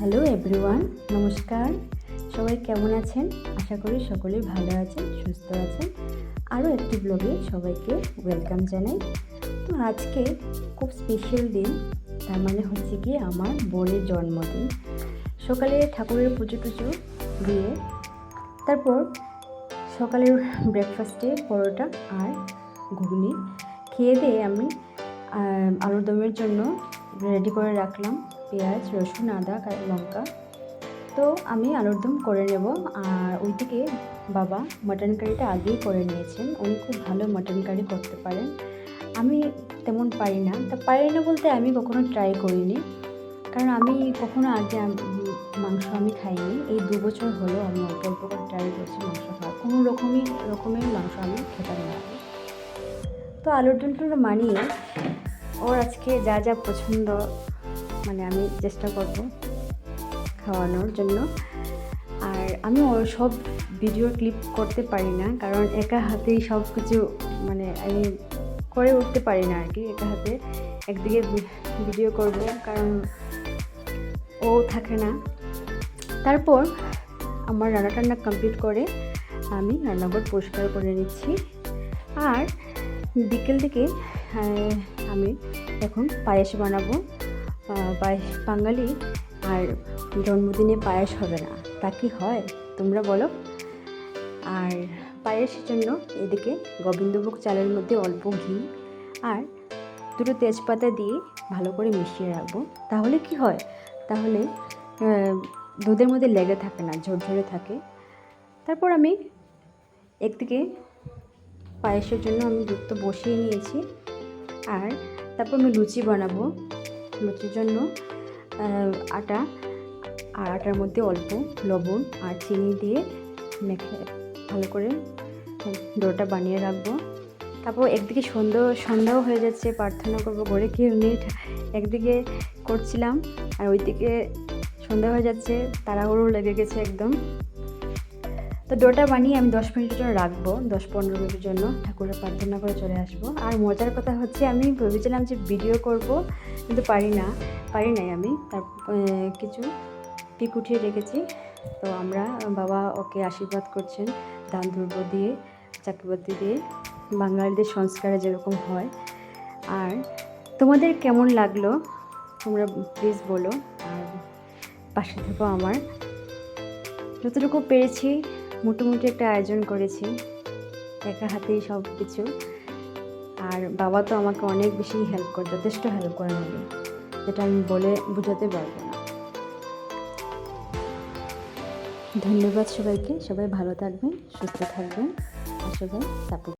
Hello everyone, নমস্কার। সবাই কেমন আছেন? আশা করি সকলেই ভালো আছেন, সুস্থ আছেন। আরও একটি ব্লগে সবাইকে ওয়েলকাম জানাই। তো আজকে খুব স্পেশাল দিন, তার মানে হচ্ছে কি আমার বোনের জন্মদিন। সকালে ঠাকুরের পুজো টুজো দিয়ে তারপর সকালের ব্রেকফাস্টে পরোটা আর ঘুগনি খেয়ে দিয়ে আমি আলুর দমের জন্য রেডি করে রাখলাম পেঁয়াজ, রসুন, আদা, লঙ্কা। তো আমি আলুর দম করে নেব। আর ওইদিকে বাবা মাটন কারিটা আগেই করে নিয়েছেন। উনি খুব ভালো মাটন কারি করতে পারেন, আমি তেমন পারি না। তা পারি না বলতে আমি কখনো ট্রাই করিনি, কারণ আমি কখনো আগে মাংস আমি খাইনি। এই 2 বছর হলো আমি অল্প অল্প করে ট্রাই করছি মাংস খাওয়া। কোনো রকমের মাংস আমি খেতাম না। তো আলুর দমটা মানিয়ে ওর আজকে যা যা পছন্দ মানে আমি চেষ্টা করব খাওয়ানোর জন্য। আর আমি ওর সব ভিডিও ক্লিপ করতে পারি না, কারণ একা হাতেই সব কিছু মানে আমি করে উঠতে পারি না আর কি। একা হাতে একদিকে ভিডিও করব, কারণ ও থাকে না। তারপর আমার রান্না কমপ্লিট করে আমি রান্নাঘর পরিষ্কার করে নিচ্ছি। আর বিকেল দিকে আমি এখন পায়েস বানাবো। পায়েস বাঙালি, আর জন্মদিনে পায়েস হবে না তা কি হয় তোমরা বলো? আর পায়েসের জন্য এদিকে গোবিন্দভোগ চালের মধ্যে অল্প ঘি আর 2টো তেজপাতা দিয়ে ভালো করে মিশিয়ে রাখবো। তাহলে কি হয়, তাহলে দুধের মধ্যে লেগে থাকে না, ঝরঝরে থাকে। তারপর আমি একদিকে পায়েসের জন্য আমি দুধ তো বসিয়ে নিয়েছি। আর তারপর আমি লুচি বানাবো। লুচির জন্য আটার মধ্যে অল্প লবণ আর চিনি দিয়ে মেখে ভালো করে ডোটা বানিয়ে রাখবো। তারপর একদিকে সন্ধ্যাও হয়ে যাচ্ছে, প্রার্থনা করবো, ঘরে কেউ নেই, একদিকে করছিলাম আর ওইদিকে সন্ধ্যা হয়ে যাচ্ছে, তাড়াহুড়ো লেগে গেছে একদম। তো ডোটা বানিয়ে আমি 10 মিনিটের জন্য রাখবো, 10-15 মিনিটের জন্য। ঠাকুরের প্রার্থনা করে চলে আসবো। আর মজার কথা হচ্ছে, আমি ভেবেছিলাম যে ভিডিও করব, কিন্তু পারি নাই আমি। তারপর কিছু পিক উঠিয়ে রেখেছি। তো বাবা ওকে আশীর্বাদ করছেন ধান দুর্ব দিয়ে, চাকিবাতি দিয়ে, বাঙালিদের সংস্কারে যেরকম হয়। আর তোমাদের কেমন লাগলো তোমরা প্লিজ বলো, আর পাশে থেকো আমার। যতটুকু পেরেছি মোটামুটি একটা আয়োজন করেছি, একা হাতেই সব কিছু। আর বাবা তো আমাকে অনেক বেশি যথেষ্ট হেল্প করেন উনি, যেটা আমি বলে বোঝাতে পারবো না। ধন্যবাদ সবাইকে। সবাই ভালো থাকবেন, সুস্থ থাকবেন, আর সবাই সাপোর্ট